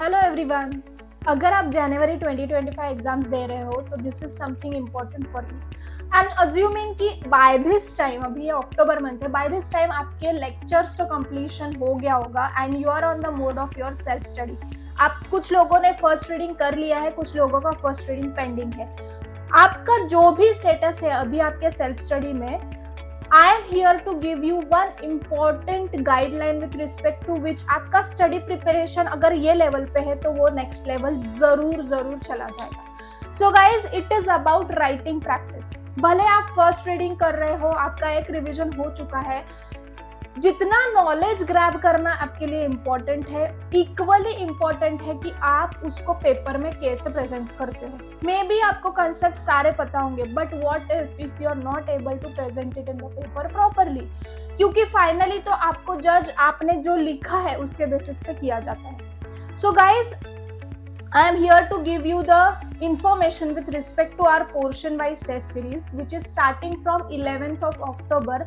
Hello everyone. अगर आप जनवरी 2025 exams दे रहे हो तो this is something important for you. I am assuming कि बाय दिस टाइम, अभी ये अक्टूबर मंथ है, बाय दिस टाइम आपके लेक्चर्स तो कंप्लीशन हो गया होगा and you are on the mode of your self study. आप कुछ लोगों ने फर्स्ट रीडिंग कर लिया है, कुछ लोगों का फर्स्ट रीडिंग पेंडिंग है। आपका जो भी स्टेटस है अभी आपके सेल्फ स्टडी में, I am here to give you one important guideline with respect to which आपका स्टडी प्रिपरेशन अगर ये लेवल पे है तो वो नेक्स्ट लेवल जरूर चला जाएगा। So guys, it is about writing practice. भले आप फर्स्ट रीडिंग कर रहे हो, आपका एक रिविजन हो चुका है, जितना नॉलेज ग्रैब करना आपके लिए इम्पोर्टेंट है, इक्वली इम्पोर्टेंट है कि आप उसको पेपर में कैसे प्रेजेंट करते हो। मे बी आपको कंसेप्ट सारे पता होंगे, but what if you are not able to present it in the paper properly, क्योंकि फाइनली तो आपको जज आपने जो लिखा है उसके बेसिस पे किया जाता है। So guys, I am here to give you the information with respect to our portion wise test series which is starting from 11th of October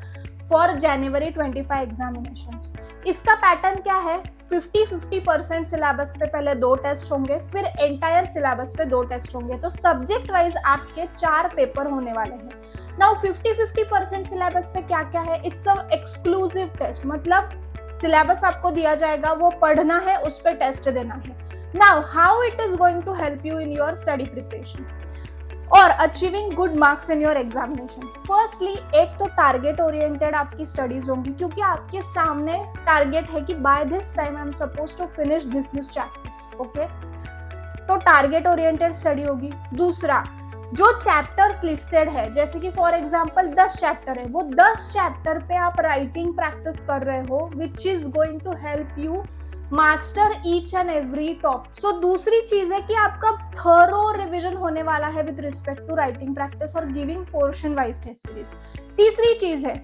for January 25 examinations। इसका पैटर्न क्या है? 50-50% सिलेबस पे पहले 2 test होंगे, फिर entire syllabus पे 2 test होंगे, तो सब्जेक्ट वाइज आपके 4 पेपर होने वाले हैं। नाउ 50-50% सिलेबस पे क्या क्या है? इट्स अ एक्सक्लूसिव टेस्ट, मतलब सिलेबस आपको दिया जाएगा, वो पढ़ना है, उस पर टेस्ट देना है। Now, how it is going to help you in your study preparation or achieving good marks in your examination? Firstly, एक तो टारगेट ओरिएंटेड आपकी स्टडीज होंगी, क्योंकि आपके सामने टारगेट है कि by this time I am suppose to finish this chapters. Okay, तो टारगेट ओरिएंटेड स्टडी होगी। दूसरा, जो चैप्टर्स लिस्टेड है, जैसे कि फॉर एग्जांपल 10 चैप्टर है, वो 10 चैप्टर पे आप राइटिंग प्रैक्टिस कर रहे हो, which is going to help you master each and every topic. So दूसरी चीज है कि आपका थरो रिविजन होने वाला है with respect to writing practice और giving portion wise test series. तीसरी चीज है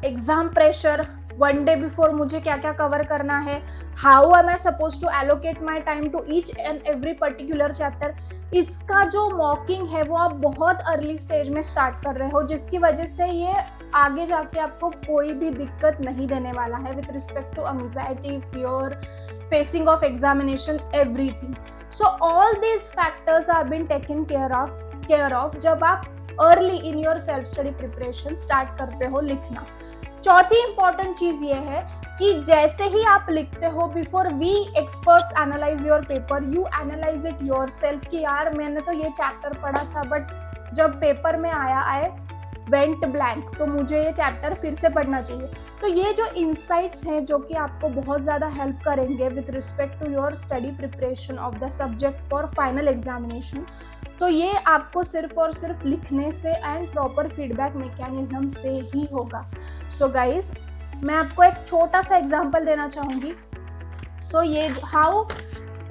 एग्जाम प्रेशर। 1 डे बिफोर मुझे क्या क्या कवर करना है, how am I suppose to allocate my time to each and every particular chapter. इसका जो मॉकिंग है वो आप बहुत अर्ली स्टेज में स्टार्ट कर रहे हो, जिसकी वजह से ये आगे जाके आपको कोई भी दिक्कत नहीं देने वाला है with respect to anxiety, fear, facing of examination, everything. So all these factors are been taken care of जब आप early in your self study preparation start करते हो लिखना। चौथी इंपॉर्टेंट चीज ये है कि जैसे ही आप लिखते हो, before we experts analyse your paper, you analyse it yourself कि यार मैंने तो ये चैप्टर पढ़ा था, बट जब पेपर में आया आई वेंट ब्लैंक, तो मुझे ये चैप्टर फिर से पढ़ना चाहिए। तो ये जो इंसाइट्स हैं जो कि आपको बहुत ज़्यादा हेल्प करेंगे with respect to your study preparation of the subject for final examination, तो ये आपको सिर्फ और सिर्फ लिखने से एंड प्रॉपर फीडबैक मैकेनिज्म से ही होगा। सो गाइज, मैं आपको एक छोटा सा एग्जांपल देना चाहूँगी। सो ये how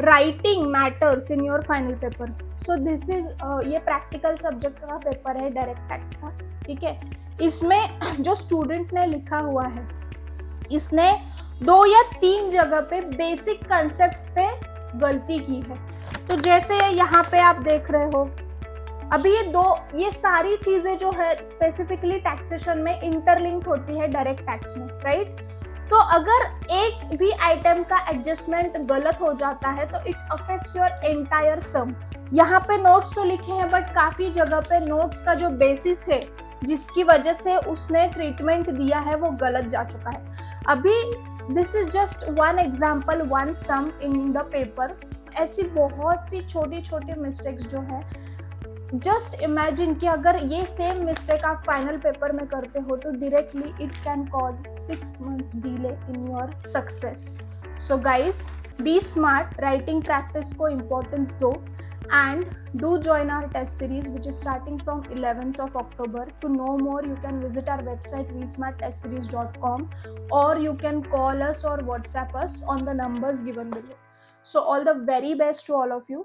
writing matters in your final paper. So this is ये प्रैक्टिकल सब्जेक्ट का पेपर है, डायरेक्ट टैक्स का, ठीक है। इसमें जो स्टूडेंट ने लिखा हुआ है, इसने 2 या 3 जगह पे बेसिक कंसेप्ट्स पे गलती की है। तो जैसे यहाँ पे आप देख रहे हो, अभी ये सारी चीजें जो है स्पेसिफिकली टैक्सेशन में इंटरलिंक्ड होती है डायरेक्ट टैक्स में, राइट। तो अगर एक भी आइटम का एडजस्टमेंट गलत हो जाता है तो इट अफेक्ट्स योर एंटायर सम। यहाँ पे नोट्स तो लिखे हैं, बट काफी जगह पे नोट्स का जो बेसिस है जिसकी वजह से उसने ट्रीटमेंट दिया है वो गलत जा चुका है। अभी this is just one example, one sum in the paper. ऐसी बहुत सी छोटी छोटी मिस्टेक्स जो है, जस्ट इमेजिन कि अगर ये सेम मिस्टेक आप फाइनल पेपर में करते हो तो directly it can cause 6 months delay in your success. So guys, be smart, writing practice को इम्पोर्टेंस दो, and do join our test series which is starting from 11th of October. To know more, you can visit our website vsmarttestseries.com, or you can call us or WhatsApp us on the numbers given below. So all the very best to all of you.